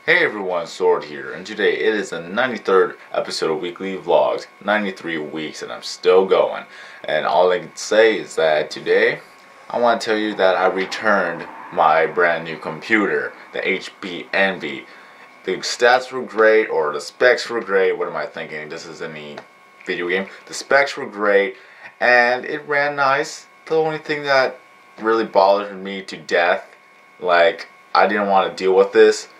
Hey everyone, Sword here, and today it is the 93rd episode of Weekly Vlogs. 93 weeks and I'm still going. And all I can say is that today, I want to tell you that I returned my brand new computer, the HP Envy. The stats were great, or the specs were great. What am I thinking? This is any video game. The specs were great, and it ran nice. The only thing that really bothered me to death, like, I didn't want to deal with this.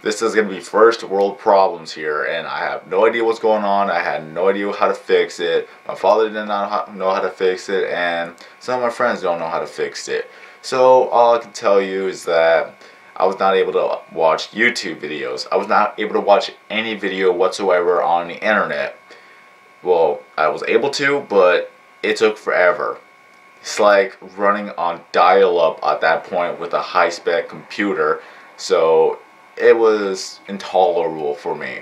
This is going to be first world problems here, and I have no idea what's going on. I had no idea how to fix it. My father did not know how to fix it, and some of my friends don't know how to fix it. So all I can tell you is that I was not able to watch YouTube videos. I was not able to watch any video whatsoever on the internet. Well, I was able to, but it took forever. It's like running on dial-up at that point with a high-spec computer. So it was intolerable for me.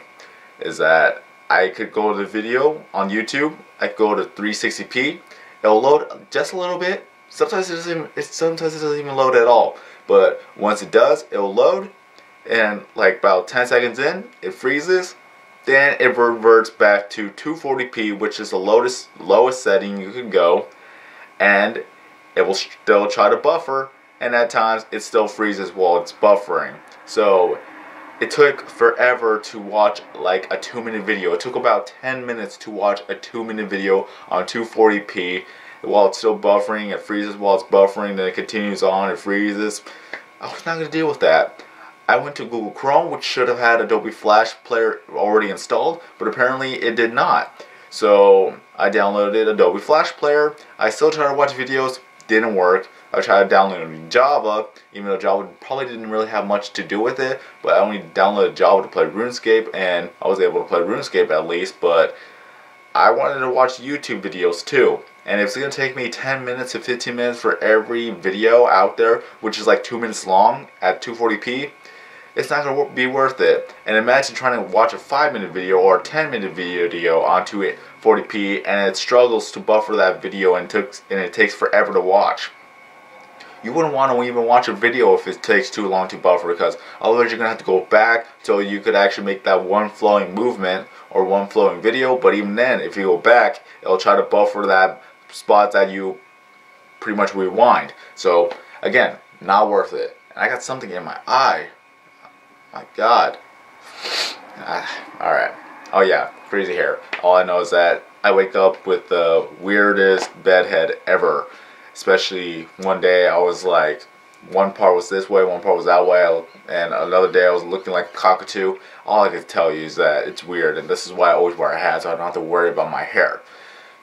Is that I could go to the video on YouTube, I could go to 360p, it'll load just a little bit. Sometimes it doesn't even load at all. But once it does, it'll load, and like about 10 seconds in, it freezes. Then it reverts back to 240p, which is the lowest setting you can go, and it will still try to buffer, and at times it still freezes while it's buffering. So it took forever to watch like a 2-minute video. It took about 10 minutes to watch a 2-minute video on 240p while it's still buffering. It freezes while it's buffering, then it continues on, it freezes. I was not going to deal with that. I went to Google Chrome, which should have had Adobe Flash Player already installed, but apparently it did not. So I downloaded Adobe Flash Player. I still tried to watch videos, didn't work. I tried downloading Java, even though Java probably didn't really have much to do with it, but I only downloaded Java to play RuneScape, and I was able to play RuneScape at least, but I wanted to watch YouTube videos too. And if it's going to take me 10 minutes to 15 minutes for every video out there, which is like 2 minutes long at 240p, it's not going to be worth it. And imagine trying to watch a 5-minute video or a 10-minute video on 240p, and it struggles to buffer that video, and it takes forever to watch. You wouldn't want to even watch a video if it takes too long to buffer, because otherwise you're going to have to go back so you could actually make that one flowing movement or one flowing video. But even then, if you go back, it'll try to buffer that spot that you pretty much rewind. So again, not worth it. And I got something in my eye. My God. Alright. Oh yeah, crazy hair. All I know is that I wake up with the weirdest bedhead ever. Especially one day I was like, one part was this way, one part was that way, and another day I was looking like a cockatoo. All I can tell you is that it's weird, and this is why I always wear a hat, so I don't have to worry about my hair.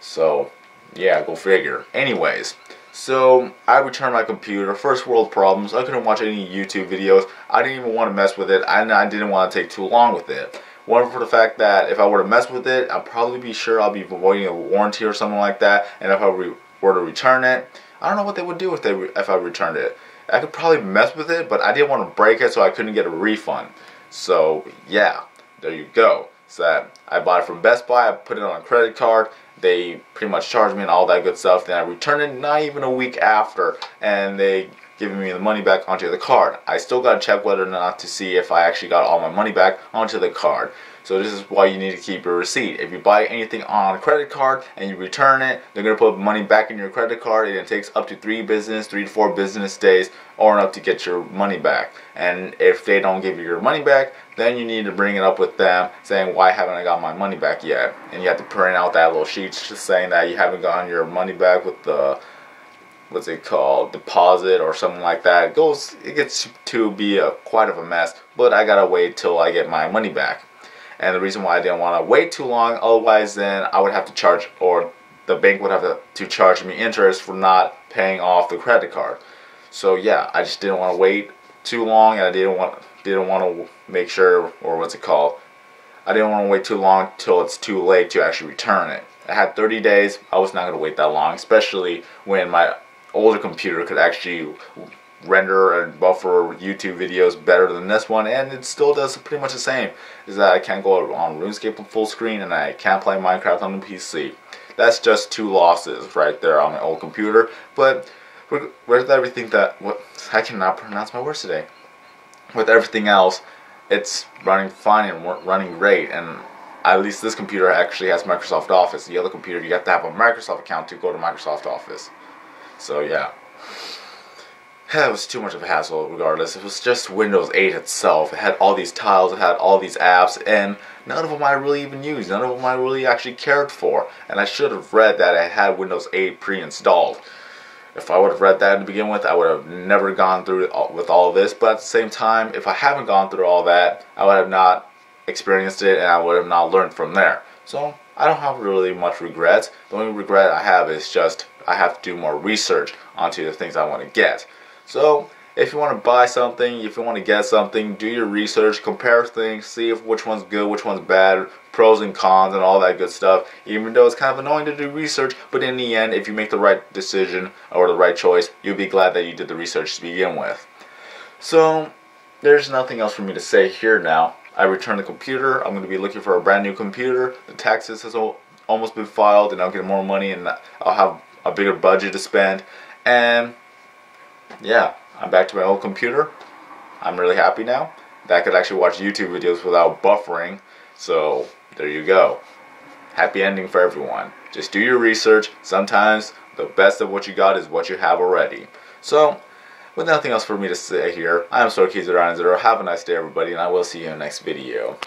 So yeah, go figure. Anyways, so I returned my computer. First world problems. I couldn't watch any YouTube videos. I didn't even want to mess with it, and I didn't want to take too long with it. One, for the fact that if I were to mess with it, I'll probably be sure I'll be avoiding a warranty or something like that. And if I were to return it, I don't know what they would do if I returned it. I could probably mess with it, but I didn't want to break it, so I couldn't get a refund. So yeah, there you go. So that I bought it from Best Buy. I put it on a credit card. They pretty much charged me and all that good stuff. Then I returned it not even a week after, and they giving me the money back onto the card. I still got to check whether or not to see if I actually got all my money back onto the card. So this is why you need to keep your receipt. If you buy anything on a credit card and you return it, they're going to put money back in your credit card, and it takes up to 3 to 4 business days or enough to get your money back. And if they don't give you your money back, then you need to bring it up with them saying, why haven't I got my money back yet? And you have to print out that little sheet just saying that you haven't gotten your money back with the, what's it called, deposit or something like that. It gets to be quite of a mess, but I gotta wait till I get my money back. And the reason why I didn't want to wait too long, otherwise then I would have to charge, or the bank would have to charge me interest for not paying off the credit card. So yeah, I just didn't want to wait too long, and I didn't want to make sure, or what's it called, I didn't want to wait too long till it's too late to actually return it. I had 30 days. I was not going to wait that long, especially when my older computer could actually render and buffer YouTube videos better than this one, and it still does pretty much the same. Is that I can't go on RuneScape on full screen, and I can't play Minecraft on the PC. That's just 2 losses right there on my old computer. But with everything that, I cannot pronounce my words today. With everything else, it's running fine and running great. And at least this computer actually has Microsoft Office. The other computer, you have to have a Microsoft account to go to Microsoft Office. So yeah, it was too much of a hassle regardless. It was just Windows 8 itself. It had all these tiles, it had all these apps, and none of them I really even used. None of them I really actually cared for. And I should have read that I had Windows 8 pre-installed. If I would have read that to begin with, I would have never gone through with all of this. But at the same time, if I haven't gone through all that, I would have not experienced it, and I would have not learned from there. So I don't have really much regrets. The only regret I have is just I have to do more research onto the things I want to get. So if you want to buy something, if you want to get something, do your research, compare things, see if which one's good, which one's bad, pros and cons and all that good stuff. Even though it's kind of annoying to do research, but in the end, if you make the right decision or the right choice, you'll be glad that you did the research to begin with. So there's nothing else for me to say here now. I returned the computer. I'm going to be looking for a brand new computer. The taxes has almost been filed, and I'll get more money, and I'll have a bigger budget to spend. And yeah, I'm back to my old computer. I'm really happy now that I could actually watch YouTube videos without buffering. So there you go. Happy ending for everyone. Just do your research. Sometimes the best of what you got is what you have already. So with nothing else for me to say here, I am StoreKeys090. Have a nice day, everybody, and I will see you in the next video.